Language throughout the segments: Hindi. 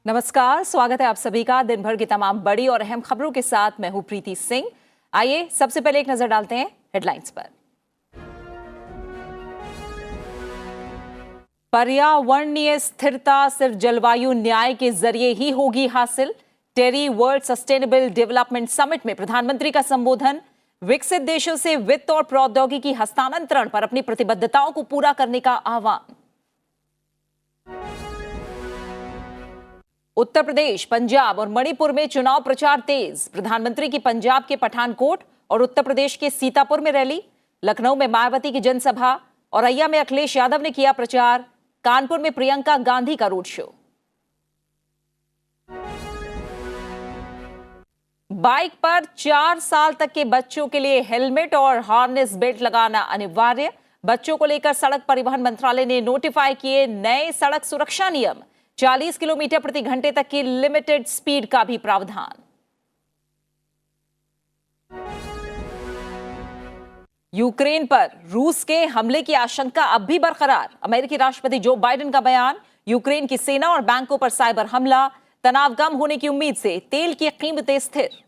नमस्कार, स्वागत है आप सभी का दिन भर की तमाम बड़ी और अहम खबरों के साथ। मैं हूं प्रीति सिंह। आइए सबसे पहले एक नजर डालते हैं हेडलाइंस पर। पर्यावरणीय स्थिरता सिर्फ जलवायु न्याय के जरिए ही होगी हासिल। टेरी वर्ल्ड सस्टेनेबल डेवलपमेंट समिट में प्रधानमंत्री का संबोधन। विकसित देशों से वित्त और प्रौद्योगिकी हस्तांतरण पर अपनी प्रतिबद्धताओं को पूरा करने का आह्वान। उत्तर प्रदेश, पंजाब और मणिपुर में चुनाव प्रचार तेज। प्रधानमंत्री की पंजाब के पठानकोट और उत्तर प्रदेश के सीतापुर में रैली। लखनऊ में मायावती की जनसभा और अय्या में अखिलेश यादव ने किया प्रचार। कानपुर में प्रियंका गांधी का रोड शो। बाइक पर 4 साल तक के बच्चों के लिए हेलमेट और हार्नेस बेल्ट लगाना अनिवार्य। बच्चों को लेकर सड़क परिवहन मंत्रालय ने नोटिफाई किए नए सड़क सुरक्षा नियम। 40 किलोमीटर प्रति घंटे तक की लिमिटेड स्पीड का भी प्रावधान। यूक्रेन पर रूस के हमले की आशंका अब भी बरकरार। अमेरिकी राष्ट्रपति जो बाइडेन का बयान। यूक्रेन की सेना और बैंकों पर साइबर हमला। तनाव कम होने की उम्मीद से तेल की कीमतें स्थिर।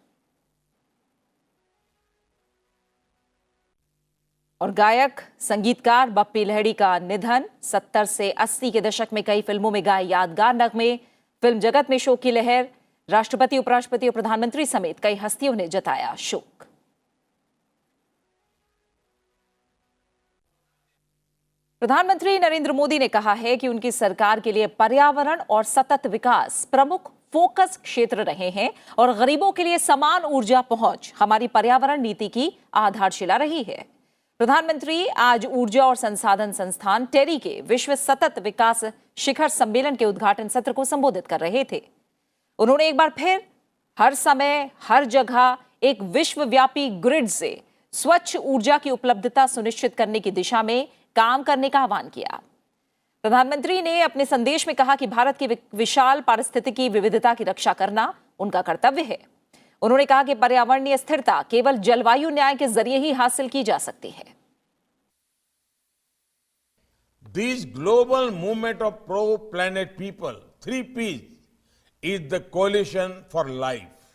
और गायक संगीतकार बप्पी लहड़ी का निधन। 70 से 80 के दशक में कई फिल्मों में गाए यादगार नगमे। फिल्म जगत में शोक की लहर। राष्ट्रपति, उपराष्ट्रपति और प्रधानमंत्री समेत कई हस्तियों ने जताया शोक। प्रधानमंत्री नरेंद्र मोदी ने कहा है कि उनकी सरकार के लिए पर्यावरण और सतत विकास प्रमुख फोकस क्षेत्र रहे हैं और गरीबों के लिए समान ऊर्जा पहुंच हमारी पर्यावरण नीति की आधारशिला रही है। प्रधानमंत्री आज ऊर्जा और संसाधन संस्थान टेरी के विश्व सतत विकास शिखर सम्मेलन के उद्घाटन सत्र को संबोधित कर रहे थे। उन्होंने एक बार फिर हर समय हर जगह एक विश्वव्यापी ग्रिड से स्वच्छ ऊर्जा की उपलब्धता सुनिश्चित करने की दिशा में काम करने का आह्वान किया। प्रधानमंत्री ने अपने संदेश में कहा कि भारत की विशाल पारिस्थितिकी विविधता की रक्षा करना उनका कर्तव्य है। उन्होंने कहा कि पर्यावरणीय स्थिरता केवल जलवायु न्याय के जरिए ही हासिल की जा सकती है। This global movement of pro-planet people, 3Ps, is the coalition for life.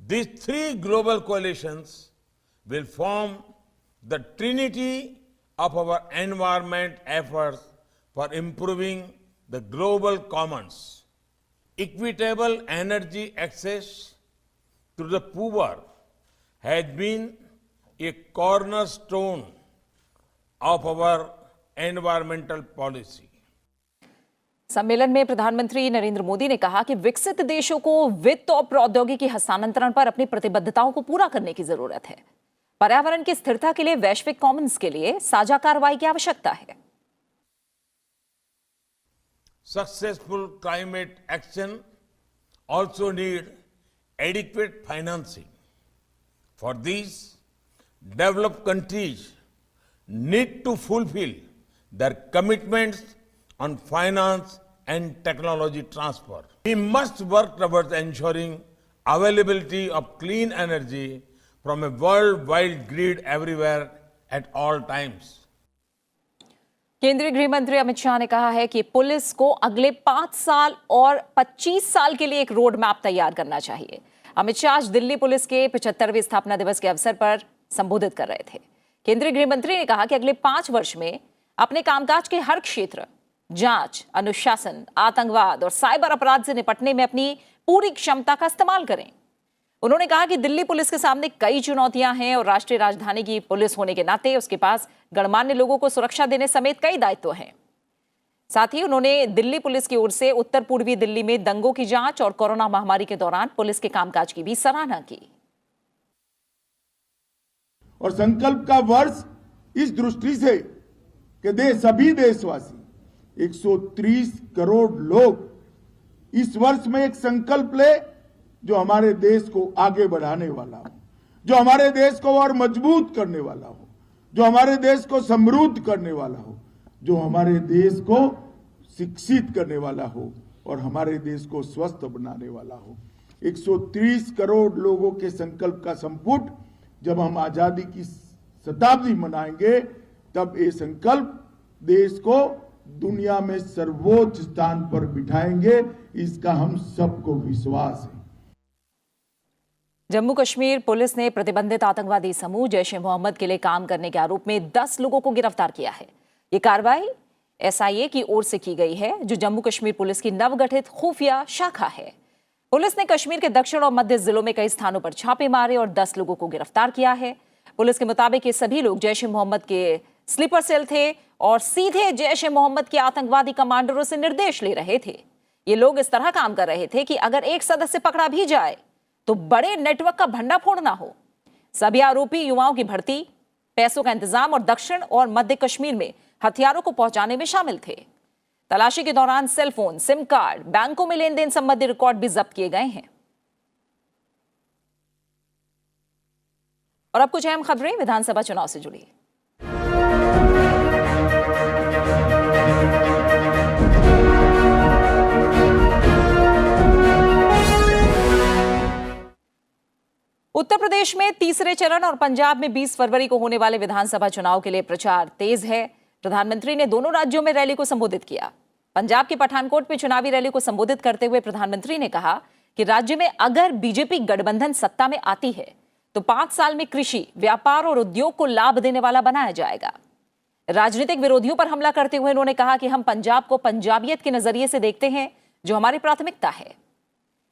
These 3 global coalitions will form the trinity of our environment efforts for improving the global commons. Equitable energy access to the poor has been a cornerstone of our environmental policy. सम्मेलन में प्रधानमंत्री नरेंद्र मोदी ने कहा कि विकसित देशों को वित्त और प्रौद्योगिकी हस्तांतरण पर अपनी प्रतिबद्धताओं को पूरा करने की जरूरत है। पर्यावरण की स्थिरता के लिए वैश्विक कॉमन्स के लिए साझा कार्रवाई की आवश्यकता है। Successful climate action also need adequate financing. For these, developed countries need to fulfill their commitments on finance and technology transfer. We must work towards ensuring availability of clean energy from a worldwide grid everywhere at all times. केंद्रीय गृह मंत्री अमित शाह ने कहा है कि पुलिस को अगले 5 साल और 25 साल के लिए एक रोड मैप तैयार करना चाहिए। अमित शाह आज दिल्ली पुलिस के 75वें स्थापना दिवस के अवसर पर संबोधित कर रहे थे। केंद्रीय गृह मंत्री ने कहा कि अगले 5 वर्ष में अपने कामकाज के हर क्षेत्र, जांच, अनुशासन, आतंकवाद और साइबर अपराध से निपटने में अपनी पूरी क्षमता का इस्तेमाल करें। उन्होंने कहा कि दिल्ली पुलिस के सामने कई चुनौतियां हैं और राष्ट्रीय राजधानी की पुलिस होने के नाते उसके पास गणमान्य लोगों को सुरक्षा देने समेत कई दायित्व हैं। साथ ही उन्होंने दिल्ली पुलिस की ओर से उत्तर पूर्वी दिल्ली में दंगों की जांच और कोरोना महामारी के दौरान पुलिस के कामकाज की भी सराहना की। और संकल्प का वर्ष इस दृष्टि से कि सभी देशवासी 130 करोड़ लोग इस वर्ष में एक संकल्प ले जो हमारे देश को आगे बढ़ाने वाला हो, जो हमारे देश को और मजबूत करने वाला हो, जो हमारे देश को समृद्ध करने वाला हो, जो हमारे देश को शिक्षित करने वाला हो और हमारे देश को स्वस्थ बनाने वाला हो। 130 करोड़ लोगों के संकल्प का संपुट जब हम आजादी की शताब्दी मनाएंगे तब ये संकल्प देश को दुनिया में सर्वोच्च स्थान पर बिठाएंगे, इसका हम सबको विश्वास है। जम्मू कश्मीर पुलिस ने प्रतिबंधित आतंकवादी समूह जैश ए मोहम्मद के लिए काम करने के आरोप में 10 लोगों को गिरफ्तार किया है। ये कार्रवाई एसआईए की ओर से की गई है, जो जम्मू कश्मीर पुलिस की नवगठित खुफिया शाखा है। पुलिस ने कश्मीर के दक्षिण और मध्य जिलों में कई स्थानों पर छापे मारे और 10 लोगों को गिरफ्तार किया है। पुलिस के मुताबिक ये सभी लोग जैश ए मोहम्मद के स्लीपर सेल थे और सीधे जैश ए मोहम्मद के आतंकवादी कमांडरों से निर्देश ले रहे थे। ये लोग इस तरह काम कर रहे थे कि अगर एक सदस्य पकड़ा भी जाए तो बड़े नेटवर्क का भंडाफोड़ ना हो। सभी आरोपी युवाओं की भर्ती, पैसों का इंतजाम और दक्षिण और मध्य कश्मीर में हथियारों को पहुंचाने में शामिल थे। तलाशी के दौरान सेल फोन, सिम कार्ड, बैंकों में लेन देन संबंधी रिकॉर्ड भी जब्त किए गए हैं। और अब कुछ अहम खबरें विधानसभा चुनाव से जुड़ी। उत्तर प्रदेश में तीसरे चरण और पंजाब में 20 फरवरी को होने वाले विधानसभा चुनाव के लिए प्रचार तेज है। प्रधानमंत्री ने दोनों राज्यों में रैली को संबोधित किया। पंजाब के पठानकोट में चुनावी रैली को संबोधित करते हुए प्रधानमंत्री ने कहा कि राज्य में अगर बीजेपी गठबंधन सत्ता में आती है तो 5 साल में कृषि, व्यापार और उद्योग को लाभ देने वाला बनाया जाएगा। राजनीतिक विरोधियों पर हमला करते हुए उन्होंने कहा कि हम पंजाब को पंजाबियत के नजरिए से देखते हैं, जो हमारी प्राथमिकता है।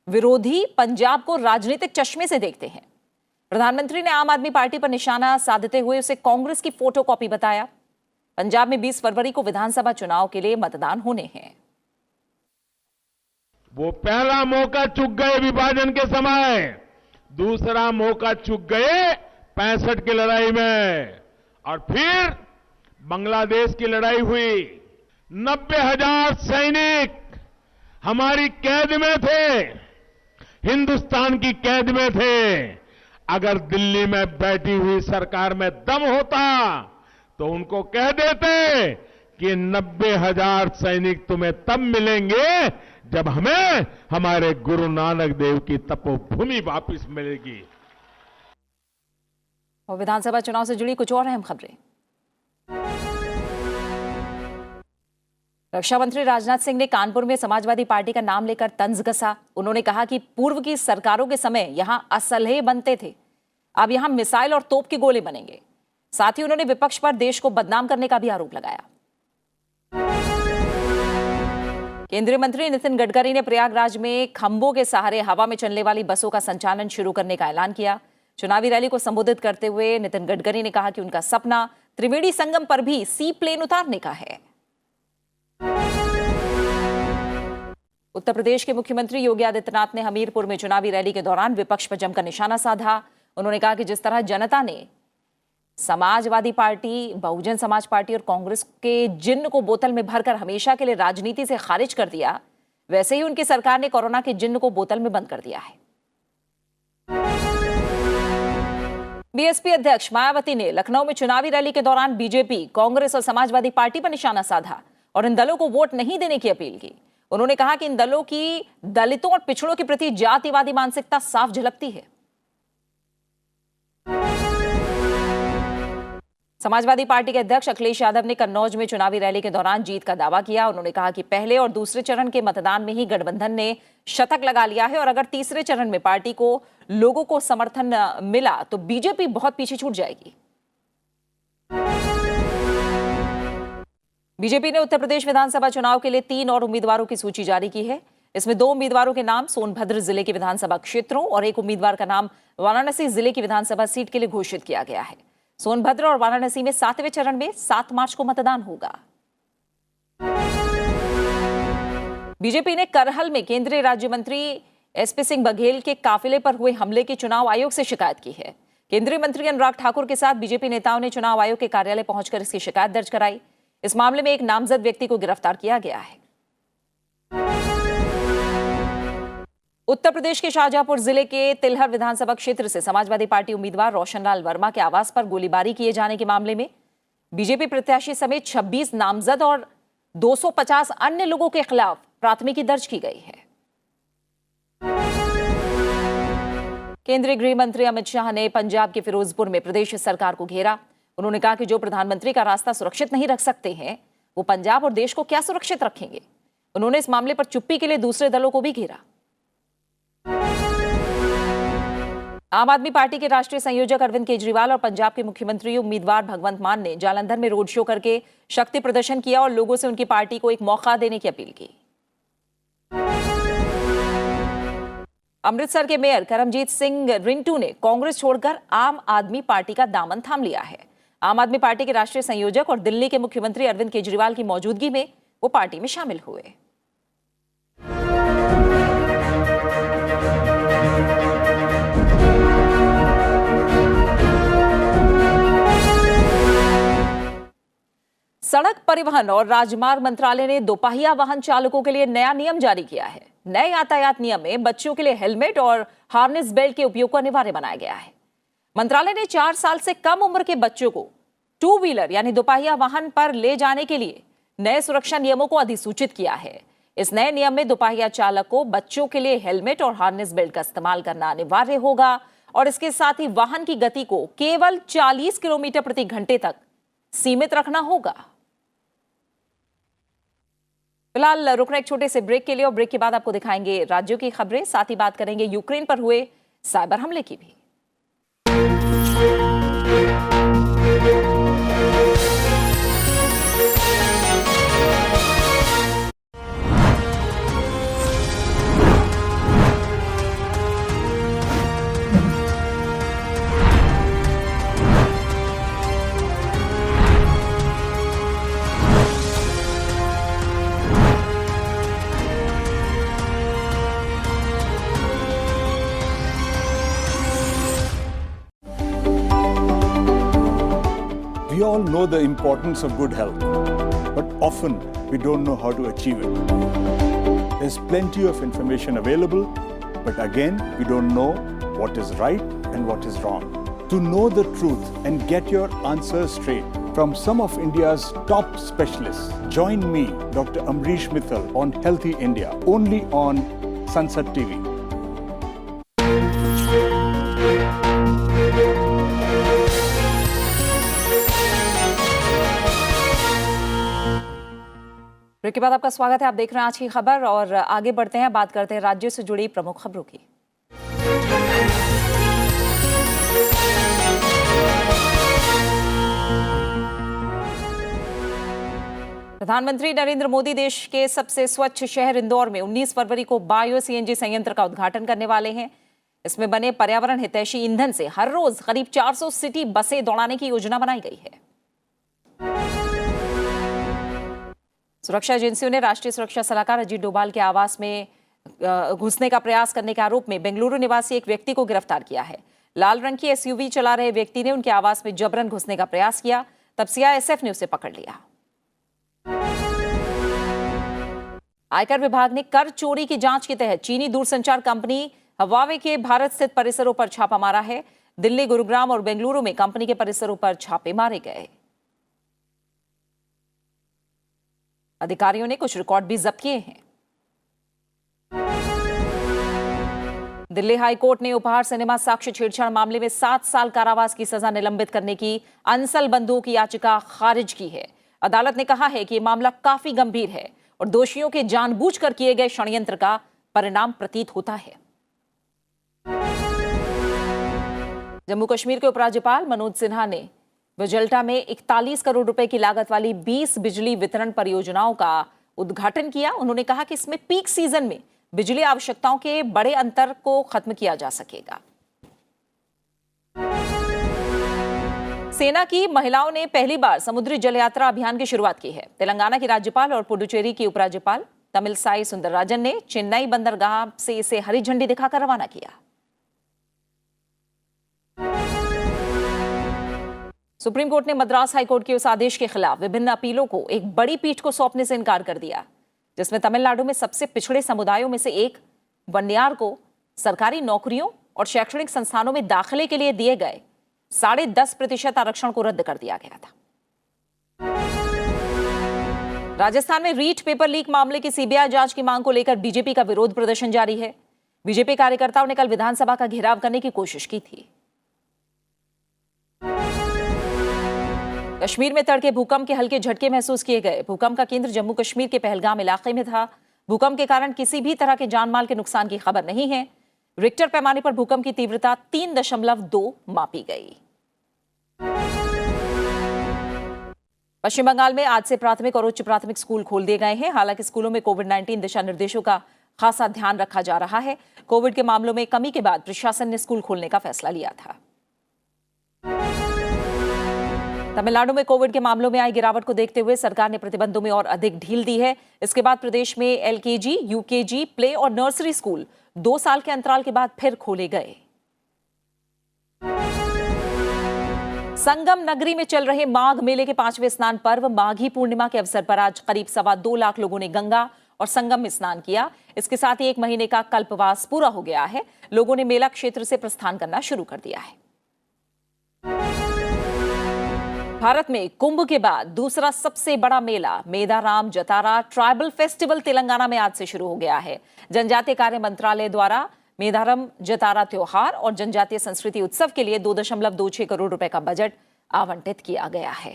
विरोधी पंजाब को राजनीतिक चश्मे से देखते हैं। प्रधानमंत्री ने आम आदमी पार्टी पर निशाना साधते हुए उसे कांग्रेस की फोटोकॉपी बताया। पंजाब में 20 फरवरी को विधानसभा चुनाव के लिए मतदान होने हैं। वो पहला मौका चूक गए विभाजन के समय, दूसरा मौका चूक गए 65 की लड़ाई में, और फिर बांग्लादेश की लड़ाई हुई। 90,000 सैनिक हमारी कैद में थे, हिंदुस्तान की कैद में थे। अगर दिल्ली में बैठी हुई सरकार में दम होता तो उनको कह देते कि 90,000 सैनिक तुम्हें तब मिलेंगे जब हमें हमारे गुरु नानक देव की तपोभूमि वापस मिलेगी। और विधानसभा चुनाव से जुड़ी कुछ और अहम खबरें। रक्षा मंत्री राजनाथ सिंह ने कानपुर में समाजवादी पार्टी का नाम लेकर तंज कसा। उन्होंने कहा कि पूर्व की सरकारों के समय यहां असलहे बनते थे, अब यहां मिसाइल और तोप के गोले बनेंगे। साथ ही उन्होंने विपक्ष पर देश को बदनाम करने का भी आरोप लगाया। केंद्रीय मंत्री नितिन गडकरी ने प्रयागराज में खंभों के सहारे हवा में चलने वाली बसों का संचालन शुरू करने का ऐलान किया। चुनावी रैली को संबोधित करते हुए नितिन गडकरी ने कहा कि उनका सपना त्रिवेणी संगम पर भी सी प्लेन उतारने का है। उत्तर प्रदेश के मुख्यमंत्री योगी आदित्यनाथ ने हमीरपुर में चुनावी रैली के दौरान विपक्ष पर जमकर निशाना साधा। उन्होंने कहा कि जिस तरह जनता ने समाजवादी पार्टी, बहुजन समाज पार्टी और कांग्रेस के जिन्न को बोतल में भरकर हमेशा के लिए राजनीति से खारिज कर दिया, वैसे ही उनकी सरकार ने कोरोना के जिन्न को बोतल में बंद कर दिया है। बीएसपी अध्यक्ष मायावती ने लखनऊ में चुनावी रैली के दौरान बीजेपी, कांग्रेस और समाजवादी पार्टी पर निशाना साधा और इन दलों को वोट नहीं देने की अपील की। उन्होंने कहा कि इन दलों की दलितों और पिछड़ों के प्रति जातिवादी मानसिकता साफ झलकती है। समाजवादी पार्टी के अध्यक्ष अखिलेश यादव ने कन्नौज में चुनावी रैली के दौरान जीत का दावा किया। उन्होंने कहा कि पहले और दूसरे चरण के मतदान में ही गठबंधन ने शतक लगा लिया है और अगर तीसरे चरण में पार्टी को लोगों को समर्थन मिला तो बीजेपी बहुत पीछे छूट जाएगी। बीजेपी ने उत्तर प्रदेश विधानसभा चुनाव के लिए 3 और उम्मीदवारों की सूची जारी की है। इसमें 2 उम्मीदवारों के नाम सोनभद्र जिले के विधानसभा क्षेत्रों और एक उम्मीदवार का नाम वाराणसी जिले की विधानसभा सीट के लिए घोषित किया गया है। सोनभद्र और वाराणसी में 7वें चरण में 7 मार्च को मतदान होगा। बीजेपी ने करहल में केंद्रीय राज्य मंत्री एसपी सिंह बघेल के काफिले पर हुए हमले की चुनाव आयोग से शिकायत की है। केंद्रीय मंत्री अनुराग ठाकुर के साथ बीजेपी नेताओं ने चुनाव आयोग के कार्यालय पहुंचकर इसकी शिकायत दर्ज कराई। इस मामले में एक नामजद व्यक्ति को गिरफ्तार किया गया है। उत्तर प्रदेश के शाहजहांपुर जिले के तिलहर विधानसभा क्षेत्र से समाजवादी पार्टी उम्मीदवार रोशनलाल वर्मा के आवास पर गोलीबारी किए जाने के मामले में बीजेपी प्रत्याशी समेत 26 नामजद और 250 अन्य लोगों के खिलाफ प्राथमिकी दर्ज की गई है। केंद्रीय गृह मंत्री अमित शाह ने पंजाब के फिरोजपुर में प्रदेश सरकार को घेरा। उन्होंने कहा कि जो प्रधानमंत्री का रास्ता सुरक्षित नहीं रख सकते हैं, वो पंजाब और देश को क्या सुरक्षित रखेंगे? उन्होंने इस मामले पर चुप्पी के लिए दूसरे दलों को भी घेरा। आम आदमी पार्टी के राष्ट्रीय संयोजक अरविंद केजरीवाल और पंजाब के मुख्यमंत्री उम्मीदवार भगवंत मान ने जालंधर में रोड शो करके शक्ति प्रदर्शन किया और लोगों से उनकी पार्टी को एक मौका देने की अपील की। अमृतसर के मेयर करमजीत सिंह रिंटू ने कांग्रेस छोड़कर आम आदमी पार्टी का दामन थाम लिया है। आम आदमी पार्टी के राष्ट्रीय संयोजक और दिल्ली के मुख्यमंत्री अरविंद केजरीवाल की मौजूदगी में वो पार्टी में शामिल हुए। सड़क परिवहन और राजमार्ग मंत्रालय ने दोपहिया वाहन चालकों के लिए नया नियम जारी किया है। नए यातायात नियम में बच्चों के लिए हेलमेट और हार्नेस बेल्ट के उपयोग को अनिवार्य बनाया गया है। मंत्रालय ने 4 साल से कम उम्र के बच्चों को 2 व्हीलर यानी दोपहिया वाहन पर ले जाने के लिए नए सुरक्षा नियमों को अधिसूचित किया है। इस नए नियम में दोपहिया चालक को बच्चों के लिए हेलमेट और हार्नेस बेल्ट का इस्तेमाल करना अनिवार्य होगा और इसके साथ ही वाहन की गति को केवल 40 किलोमीटर प्रति घंटे तक सीमित रखना होगा। फिलहाल रुक रहे एक छोटे से ब्रेक के लिए और ब्रेक के बाद आपको दिखाएंगे राज्यों की खबरें, साथ ही बात करेंगे यूक्रेन पर हुए साइबर हमले की भी। We all know the importance of good health, but often we don't know how to achieve it. There's plenty of information available, but again, we don't know what is right and what is wrong. To know the truth and get your answers straight from some of India's top specialists, join me, Dr. Amrish Mittal, on Healthy India, only on Sansad TV. Break के बाद आपका स्वागत है। आप देख रहे हैं आज की खबर और आगे बढ़ते हैं, बात करते हैं राज्यों से जुड़ी प्रमुख खबरों की। प्रधानमंत्री नरेंद्र मोदी देश के सबसे स्वच्छ शहर इंदौर में 19 फरवरी को बायो सीएनजी संयंत्र का उद्घाटन करने वाले हैं। इसमें बने पर्यावरण हितैषी ईंधन से हर रोज करीब 400 सिटी बसें दौड़ाने की योजना बनाई गई है। सुरक्षा एजेंसियों ने राष्ट्रीय सुरक्षा सलाहकार अजीत डोभाल के आवास में घुसने का प्रयास करने के आरोप में बेंगलुरु निवासी एक व्यक्ति को गिरफ्तार किया है। लाल रंग की एसयूवी चला रहे व्यक्ति ने उनके आवास में जबरन घुसने का प्रयास किया, तब सीआईएसएफ ने उसे पकड़ लिया। आयकर विभाग ने कर चोरी की जांच के तहत चीनी दूरसंचार कंपनी हवावे के भारत स्थित परिसरों पर छापा मारा है। दिल्ली, गुरुग्राम और बेंगलुरु में कंपनी के परिसरों पर छापे मारे गए। अधिकारियों ने कुछ रिकॉर्ड भी जब्त किए हैं। दिल्ली हाई कोर्ट ने उपहार सिनेमा साक्ष्य छेड़छाड़ मामले में 7 साल कारावास की सजा निलंबित करने की अंसल बंधुओं की याचिका खारिज की है। अदालत ने कहा है कि यह मामला काफी गंभीर है और दोषियों के जानबूझकर किए गए षड्यंत्र का परिणाम प्रतीत होता है। जम्मू कश्मीर के उपराज्यपाल मनोज सिन्हा ने विजल्टा में 41 करोड़ रुपए की लागत वाली 20 बिजली वितरण परियोजनाओं का उद्घाटन किया। उन्होंने कहा कि इसमें पीक सीजन में बिजली आवश्यकताओं के बड़े अंतर को खत्म किया जा सकेगा। सेना की महिलाओं ने पहली बार समुद्री जल यात्रा अभियान की शुरुआत की है। तेलंगाना की राज्यपाल और पुडुचेरी की उपराज्यपाल तमिलसाई सुंदरराजन ने चेन्नई बंदरगाह से इसे हरी झंडी दिखाकर रवाना किया। सुप्रीम कोर्ट ने मद्रास हाईकोर्ट के उस आदेश के खिलाफ विभिन्न अपीलों को एक बड़ी पीठ को सौंपने से इनकार कर दिया, जिसमें तमिलनाडु में सबसे पिछड़े समुदायों में से एक वन्यार को सरकारी नौकरियों और शैक्षणिक संस्थानों में दाखिले के लिए दिए गए 10.5% आरक्षण को रद्द कर दिया गया था। राजस्थान में रीट पेपर लीक मामले की सीबीआई जांच की मांग को लेकर बीजेपी का विरोध प्रदर्शन जारी है। बीजेपी कार्यकर्ताओं ने कल विधानसभा का घेराव करने की कोशिश की थी। कश्मीर में तड़के भूकंप के हल्के झटके महसूस किए गए। भूकंप का केंद्र जम्मू कश्मीर के पहलगाम इलाके में था। भूकंप के कारण किसी भी तरह के जानमाल के नुकसान की खबर नहीं है। रिक्टर पैमाने पर भूकंप की तीव्रता 3.2 मापी गई। पश्चिम बंगाल में आज से प्राथमिक और उच्च प्राथमिक स्कूल खोल दिए गए हैं। हालांकि स्कूलों में कोविड-19 दिशा निर्देशों का खासा ध्यान रखा जा रहा है। कोविड के मामलों में कमी के बाद प्रशासन ने स्कूल खोलने का फैसला लिया था। तमिलनाडु में कोविड के मामलों में आई गिरावट को देखते हुए सरकार ने प्रतिबंधों में और अधिक ढील दी है। इसके बाद प्रदेश में एलकेजी, यूकेजी, प्ले और नर्सरी स्कूल 2 साल के अंतराल के बाद फिर खोले गए। संगम नगरी में चल रहे माघ मेले के 5वें स्नान पर्व माघी पूर्णिमा के अवसर पर आज करीब 2.25 लाख लोगों ने गंगा और संगम में स्नान किया। इसके साथ ही 1 महीने का कल्पवास पूरा हो गया है। लोगों ने मेला क्षेत्र से प्रस्थान करना शुरू कर दिया है। भारत में कुंभ के बाद दूसरा सबसे बड़ा मेला मेदाराम जतारा ट्राइबल फेस्टिवल तेलंगाना में आज से शुरू हो गया है। जनजातीय कार्य मंत्रालय द्वारा मेदारम जतारा त्योहार और जनजातीय संस्कृति उत्सव के लिए 2.26 करोड़ रुपए का बजट आवंटित किया गया है।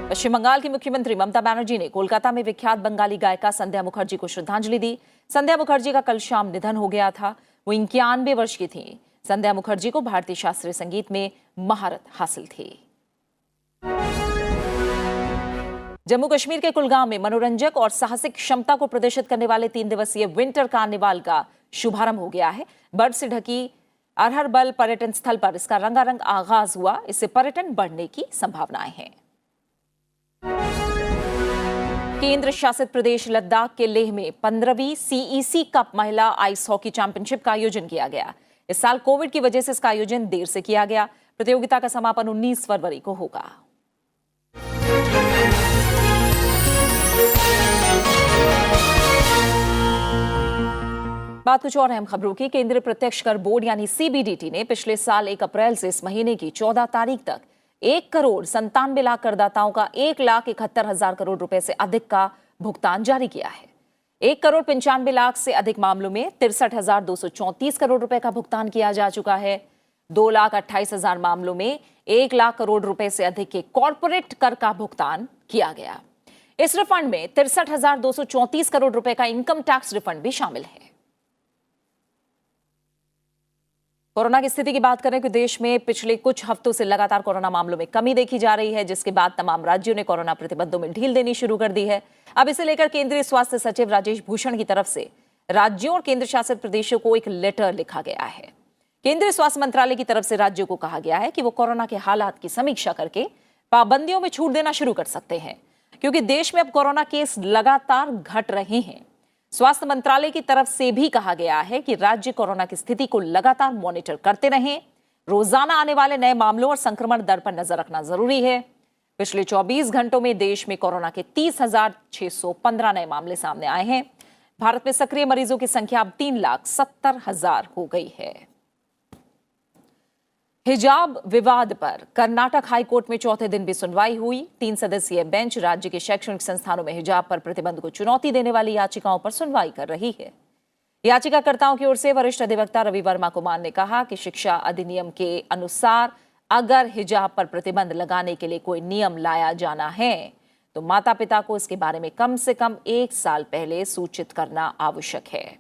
पश्चिम बंगाल की मुख्यमंत्री ममता बनर्जी ने कोलकाता में विख्यात बंगाली गायिका संध्या मुखर्जी को श्रद्धांजलि दी। संध्या मुखर्जी का कल शाम निधन हो गया था। वो 91 वर्ष की थी। संध्या मुखर्जी को भारतीय शास्त्रीय संगीत में महारत हासिल थी। जम्मू कश्मीर के कुलगाम में मनोरंजक और साहसिक क्षमता को प्रदर्शित करने वाले 3 दिवसीय विंटर कार्निवाल का शुभारंभ हो गया है। बर्फ से ढकी अरहरबल पर्यटन स्थल पर इसका रंगारंग आगाज हुआ। इससे पर्यटन बढ़ने की संभावनाएं हैं। केंद्र शासित प्रदेश लद्दाख के लेह में 15वीं सीईसी कप महिला आइस हॉकी चैंपियनशिप का आयोजन किया गया। इस साल कोविड की वजह से इसका आयोजन देर से किया गया। प्रतियोगिता का समापन 19 फरवरी को होगा। बात कुछ और अहम खबरों की। केंद्रीय प्रत्यक्ष कर बोर्ड यानी सीबीडीटी ने पिछले साल 1 अप्रैल से इस महीने की 14 तारीख तक 1,97,00,000 करदाताओं का 1,71,000 करोड़ रुपए से अधिक का भुगतान जारी किया है। 1,95,00,000 से अधिक मामलों में 63,234 करोड़ रुपए का भुगतान किया जा चुका है। 2,28,000 मामलों में 1 लाख करोड़ रुपए से अधिक के कॉर्पोरेट कर का भुगतान किया गया। इस रिफंड में 63,234 करोड़ रुपए का इनकम टैक्स रिफंड भी शामिल है। कोरोना की स्थिति की बात करें तो देश में पिछले कुछ हफ्तों से लगातार कोरोना मामलों में कमी देखी जा रही है, जिसके बाद तमाम राज्यों ने कोरोना प्रतिबंधों में ढील देनी शुरू कर दी है। अब इसे लेकर केंद्रीय स्वास्थ्य सचिव राजेश भूषण की तरफ से राज्यों और केंद्र शासित प्रदेशों को एक लेटर लिखा गया है। केंद्रीय स्वास्थ्य मंत्रालय की तरफ से राज्यों को कहा गया है कि वो कोरोना के हालात की समीक्षा करके पाबंदियों में छूट देना शुरू कर सकते हैं, क्योंकि देश में अब कोरोना केस लगातार घट रहे हैं। स्वास्थ्य मंत्रालय की तरफ से भी कहा गया है कि राज्य कोरोना की स्थिति को लगातार मॉनिटर करते रहें। रोजाना आने वाले नए मामलों और संक्रमण दर पर नजर रखना जरूरी है। पिछले 24 घंटों में देश में कोरोना के 30,615 नए मामले सामने आए हैं। भारत में सक्रिय मरीजों की संख्या अब 3,70,000 हो गई है। हिजाब विवाद पर कर्नाटक हाईकोर्ट में चौथे दिन भी सुनवाई हुई। 3 सदस्यीय बेंच राज्य के शैक्षणिक संस्थानों में हिजाब पर प्रतिबंध को चुनौती देने वाली याचिकाओं पर सुनवाई कर रही है। याचिकाकर्ताओं की ओर से वरिष्ठ अधिवक्ता रवि वर्मा कुमार ने कहा कि शिक्षा अधिनियम के अनुसार अगर हिजाब पर प्रतिबंध लगाने के लिए कोई नियम लाया जाना है तो माता पिता को इसके बारे में कम से कम 1 साल पहले सूचित करना आवश्यक है।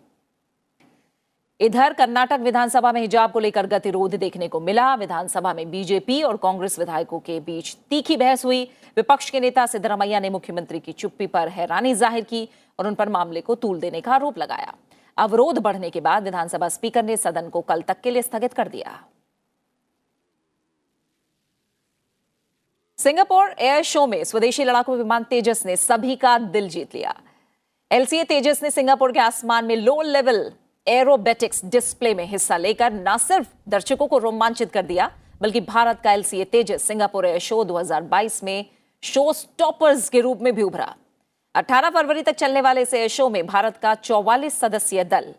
इधर कर्नाटक विधानसभा में हिजाब को लेकर गतिरोध देखने को मिला। विधानसभा में बीजेपी और कांग्रेस विधायकों के बीच तीखी बहस हुई। विपक्ष के नेता सिद्धरामैया ने मुख्यमंत्री की चुप्पी पर हैरानी जाहिर की और उन पर मामले को तूल देने का आरोप लगाया। अवरोध बढ़ने के बाद विधानसभा स्पीकर ने सदन को कल तक के लिए स्थगित कर दिया। सिंगापुर एयर शो में स्वदेशी लड़ाकू विमान तेजस ने सभी का दिल जीत लिया। एलसीए तेजस ने सिंगापुर के आसमान में लो लेवल एरोबेटिक्स डिस्प्ले में हिस्सा लेकर न सिर्फ दर्शकों को रोमांचित कर दिया, बल्कि भारत का एलसीए तेजस सिंगापुर एयर शो 2022 में शो स्टॉपर्स के रूप में भी उभरा। 18 फरवरी तक चलने वाले इस एयर शो में भारत का 44 सदस्यीय दल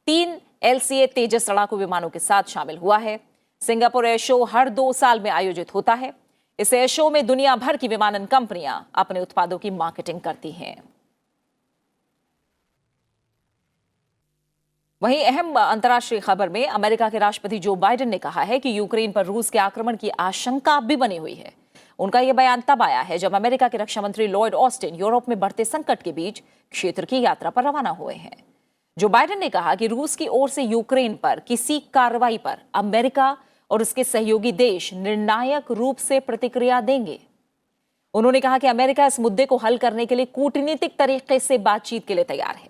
3 एलसीए तेजस लड़ाकू विमानों के साथ शामिल हुआ है। सिंगापुर एयर शो हर 2 साल में आयोजित होता है। इस एयर शो में दुनिया भर की विमानन कंपनियां अपने उत्पादों की मार्केटिंग करती हैं। वहीं अहम अंतर्राष्ट्रीय खबर में अमेरिका के राष्ट्रपति जो बाइडेन ने कहा है कि यूक्रेन पर रूस के आक्रमण की आशंका भी बनी हुई है। उनका यह बयान तब आया है जब अमेरिका के रक्षा मंत्री लॉयड ऑस्टिन यूरोप में बढ़ते संकट के बीच क्षेत्र की यात्रा पर रवाना हुए हैं। जो बाइडेन ने कहा कि रूस की ओर से यूक्रेन पर किसी कार्रवाई पर अमेरिका और उसके सहयोगी देश निर्णायक रूप से प्रतिक्रिया देंगे। उन्होंने कहा कि अमेरिका इस मुद्दे को हल करने के लिए कूटनीतिक तरीके से बातचीत के लिए तैयार है।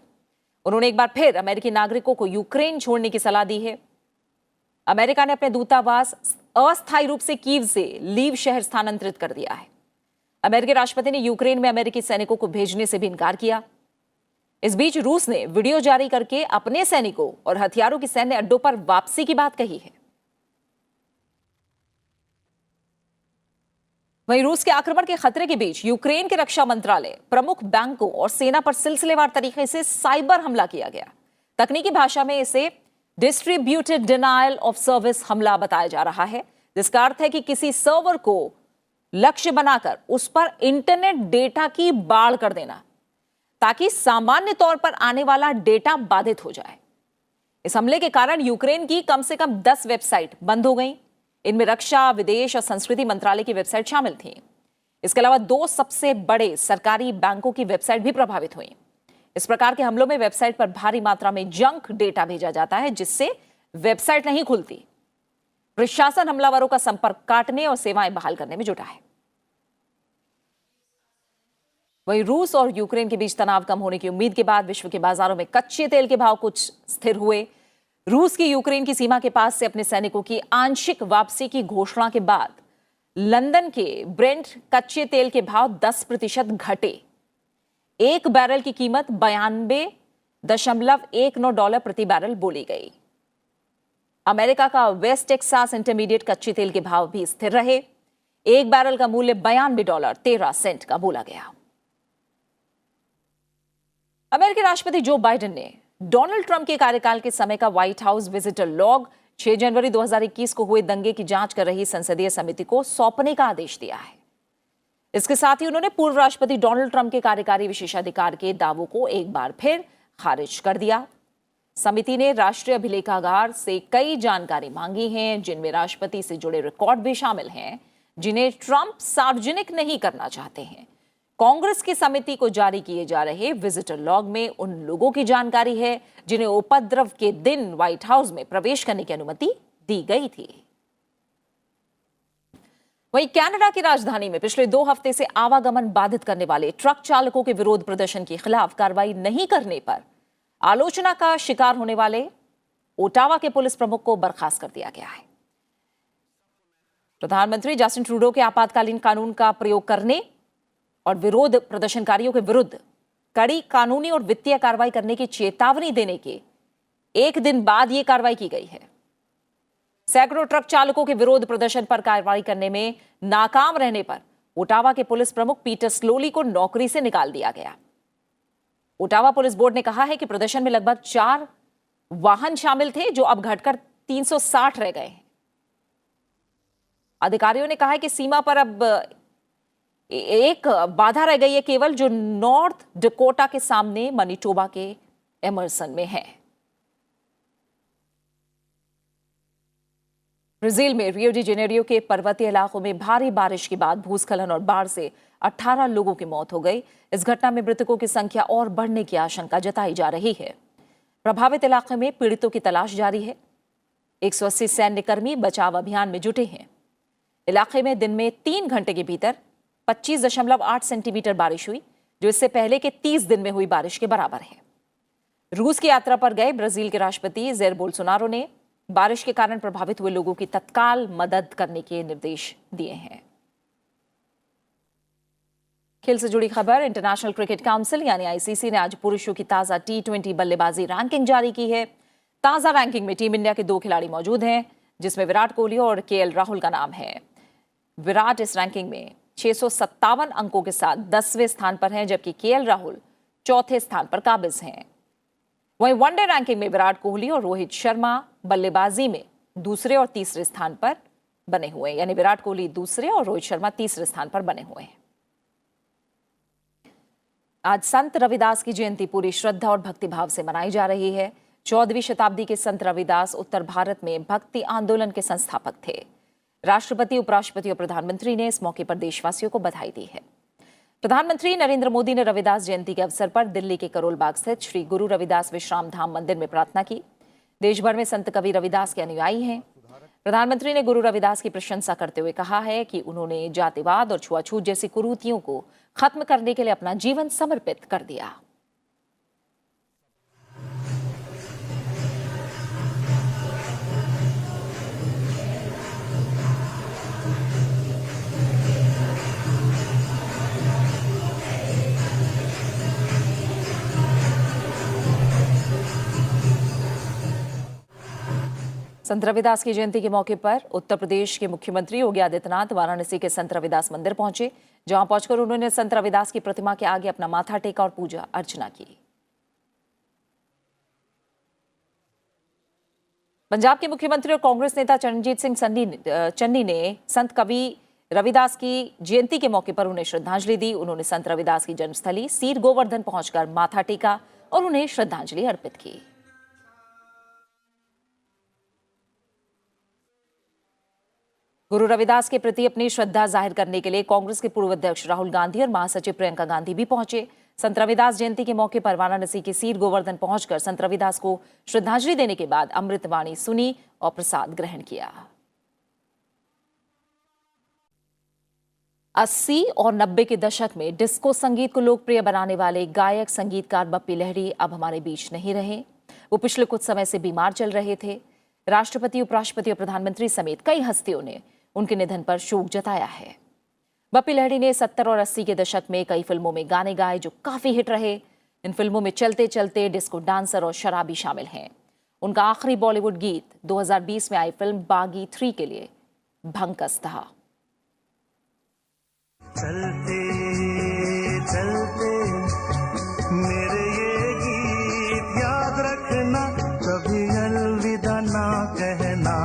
उन्होंने एक बार फिर अमेरिकी नागरिकों को यूक्रेन छोड़ने की सलाह दी है। अमेरिका ने अपने दूतावास अस्थायी रूप से कीव से लीव शहर स्थानांतरित कर दिया है। अमेरिकी राष्ट्रपति ने यूक्रेन में अमेरिकी सैनिकों को भेजने से भी इनकार किया। इस बीच रूस ने वीडियो जारी करके अपने सैनिकों और हथियारों की सैन्य अड्डों पर वापसी की बात कही है। वहीं रूस के आक्रमण के खतरे के बीच यूक्रेन के रक्षा मंत्रालय, प्रमुख बैंकों और सेना पर सिलसिलेवार तरीके से साइबर हमला किया गया। तकनीकी भाषा में इसे डिस्ट्रीब्यूटेड डिनायल ऑफ सर्विस हमला बताया जा रहा है, जिसका अर्थ है कि किसी सर्वर को लक्ष्य बनाकर उस पर इंटरनेट डेटा की बाढ़ कर देना ताकि सामान्य तौर पर आने वाला डेटा बाधित हो जाए। इस हमले के कारण यूक्रेन की कम से कम 10 वेबसाइट बंद हो गई। इनमें रक्षा, विदेश और संस्कृति मंत्रालय की वेबसाइट शामिल थी। इसके अलावा 2 सबसे बड़े सरकारी बैंकों की वेबसाइट भी प्रभावित हुई। इस प्रकार के हमलों में वेबसाइट पर भारी मात्रा में जंक डेटा भेजा जाता है, जिससे वेबसाइट नहीं खुलती। प्रशासन हमलावरों का संपर्क काटने और सेवाएं बहाल करने में जुटा है। वहीं रूस और यूक्रेन के बीच तनाव कम होने की उम्मीद के बाद विश्व के बाजारों में कच्चे तेल के भाव कुछ स्थिर हुए। रूस की यूक्रेन की सीमा के पास से अपने सैनिकों की आंशिक वापसी की घोषणा के बाद लंदन के ब्रेंट कच्चे तेल के भाव 10% घटे। एक बैरल की कीमत $92.19 प्रति बैरल बोली गई। अमेरिका का वेस्ट टेक्सास इंटरमीडिएट कच्चे तेल के भाव भी स्थिर रहे। एक बैरल का मूल्य $92.13 का बोला गया। अमेरिकी राष्ट्रपति जो बाइडेन ने डोनाल्ड ट्रंप के कार्यकाल के समय का व्हाइट हाउस विजिटर लॉग 6 जनवरी 2021 को हुए दंगे की जांच कर रही संसदीय समिति को सौंपने का आदेश दिया है। इसके साथ ही उन्होंने पूर्व राष्ट्रपति डोनाल्ड ट्रंप के कार्यकारी विशेषाधिकार के दावों को एक बार फिर खारिज कर दिया। समिति ने राष्ट्रीय अभिलेखागार से कई जानकारी मांगी है, जिनमें राष्ट्रपति से जुड़े रिकॉर्ड भी शामिल हैं, जिन्हें ट्रंप सार्वजनिक नहीं करना चाहते हैं। कांग्रेस की समिति को जारी किए जा रहे विजिटर लॉग में उन लोगों की जानकारी है जिन्हें उपद्रव के दिन व्हाइट हाउस में प्रवेश करने की अनुमति दी गई थी। वहीं कनाडा की राजधानी में पिछले 2 हफ्ते से आवागमन बाधित करने वाले ट्रक चालकों के विरोध प्रदर्शन के खिलाफ कार्रवाई नहीं करने पर आलोचना का शिकार होने वाले ओटावा के पुलिस प्रमुख को बर्खास्त कर दिया गया है। प्रधानमंत्री जस्टिन ट्रूडो के आपातकालीन कानून का प्रयोग करने और विरोध प्रदर्शनकारियों के विरुद्ध कड़ी कानूनी और वित्तीय कार्रवाई करने की चेतावनी देने के एक दिन बाद यह कार्रवाई की गई है। सैकड़ों ट्रक चालकों के विरोध प्रदर्शन पर कार्रवाई करने में नाकाम रहने पर ओटावा के पुलिस प्रमुख पीटर स्लोली को नौकरी से निकाल दिया गया। ओटावा पुलिस बोर्ड ने कहा है कि प्रदर्शन में लगभग 4 वाहन शामिल थे, जो अब घटकर 360 रह गए हैं। अधिकारियों ने कहा है कि सीमा पर अब एक बाधा रह गई है केवल, जो नॉर्थ डकोटा के सामने मनीटोबा के एमर्सन में है। ब्राजील में रियो डी जेनेरियो के पर्वतीय इलाकों में भारी बारिश के बाद भूस्खलन और बाढ़ से 18 लोगों की मौत हो गई। इस घटना में मृतकों की संख्या और बढ़ने की आशंका जताई जा रही है। प्रभावित इलाके में पीड़ितों की तलाश जारी है। 180 सैन्यकर्मी बचाव अभियान में जुटे हैं। इलाके में दिन में 3 घंटे के भीतर 25.8 सेंटीमीटर बारिश हुई, जो इससे पहले के 30 दिन में हुई बारिश के बराबर है। रूस की यात्रा पर गए ब्राजील के राष्ट्रपति जैर बोल्सोनारो ने बारिश के कारण प्रभावित हुए लोगों की तत्काल मदद करने के निर्देश दिए हैं। खेल से जुड़ी खबर, इंटरनेशनल क्रिकेट काउंसिल यानी आईसीसी ने आज पुरुषों की ताजा T20 बल्लेबाजी रैंकिंग जारी की है। ताजा रैंकिंग में टीम इंडिया के 2 खिलाड़ी मौजूद हैं, जिसमें विराट कोहली और केएल राहुल का नाम है। विराट इस रैंकिंग में 657 अंकों के साथ 10वें स्थान पर हैं, जबकि केएल राहुल 4थे स्थान पर काबिज हैं। वहीं वनडे रैंकिंग में विराट कोहली और रोहित शर्मा बल्लेबाजी में 2 और 3 स्थान पर बने हुए हैं, यानी विराट कोहली 2 और रोहित शर्मा 3 स्थान पर बने हुए हैं। आज संत रविदास की जयंती पूरी श्रद्धा और भक्तिभाव से मनाई जा रही है। 14वीं शताब्दी के संत रविदास उत्तर भारत में भक्ति आंदोलन के संस्थापक थे। राष्ट्रपति, उपराष्ट्रपति और प्रधानमंत्री ने इस मौके पर देशवासियों को बधाई दी है। प्रधानमंत्री नरेंद्र मोदी ने रविदास जयंती के अवसर पर दिल्ली के करोल बाग स्थित श्री गुरु रविदास विश्राम धाम मंदिर में प्रार्थना की। देश भर में संत कवि रविदास के अनुयायी हैं। प्रधानमंत्री ने गुरु रविदास की प्रशंसा करते हुए कहा है कि उन्होंने जातिवाद और छुआछूत जैसी कुरीतियों को खत्म करने के लिए अपना जीवन समर्पित कर दिया। संत रविदास की जयंती के मौके पर उत्तर प्रदेश के मुख्यमंत्री योगी आदित्यनाथ वाराणसी के संत रविदास मंदिर पहुंचे, जहां पहुंचकर उन्होंने संत रविदास की प्रतिमा के आगे अपना माथा टेका और पूजा अर्चना की। पंजाब के मुख्यमंत्री और कांग्रेस नेता चरणजीत सिंह चन्नी ने संत कवि रविदास की जयंती के मौके पर उन्हें श्रद्धांजलि दी। उन्होंने संत रविदास की जन्मस्थली सीर गोवर्धन पहुंचकर माथा टेका और उन्हें श्रद्धांजलि अर्पित की। गुरु रविदास के प्रति अपनी श्रद्धा जाहिर करने के लिए कांग्रेस के पूर्व अध्यक्ष राहुल गांधी और महासचिव प्रियंका गांधी भी पहुंचे। संत रविदास जयंती के मौके पर वाराणसी के सीर गोवर्धन पहुंचकर संत रविदास को श्रद्धांजलि देने के बाद अमृतवाणी सुनी और प्रसाद ग्रहण किया। 80 और 90 के दशक में डिस्को संगीत को लोकप्रिय बनाने वाले गायक संगीतकार बप्पी लहरी अब हमारे बीच नहीं रहे। वो पिछले कुछ समय से बीमार चल रहे थे। राष्ट्रपति, उपराष्ट्रपति और प्रधानमंत्री समेत कई हस्तियों ने उनके निधन पर शोक जताया है। बप्पी लहरी ने 70 और 80 के दशक में कई फिल्मों में गाने गाए जो काफी हिट रहे। इन फिल्मों में चलते चलते, डिस्को डांसर और शराबी शामिल हैं। उनका आखिरी बॉलीवुड गीत 2020 में आई फिल्म बागी 3 के लिए भंकस था। चलते चलते मेरे ये गीत याद रखना, कभी अलविदा ना कहना,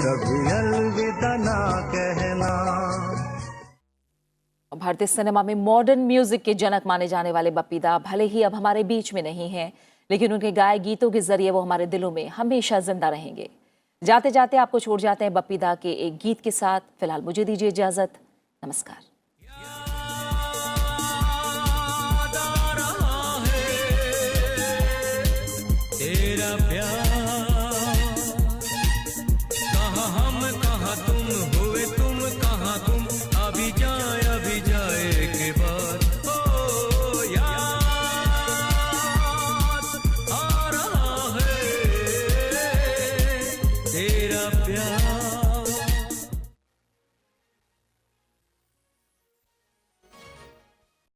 कभी अलविदा ना कहना। भारतीय सिनेमा में मॉडर्न म्यूजिक के जनक माने जाने वाले बप्पी दा भले ही अब हमारे बीच में नहीं हैं, लेकिन उनके गाए गीतों के जरिए वो हमारे दिलों में हमेशा जिंदा रहेंगे। जाते जाते आपको छोड़ जाते हैं बप्पी दा के एक गीत के साथ। फिलहाल मुझे दीजिए इजाजत। नमस्कार।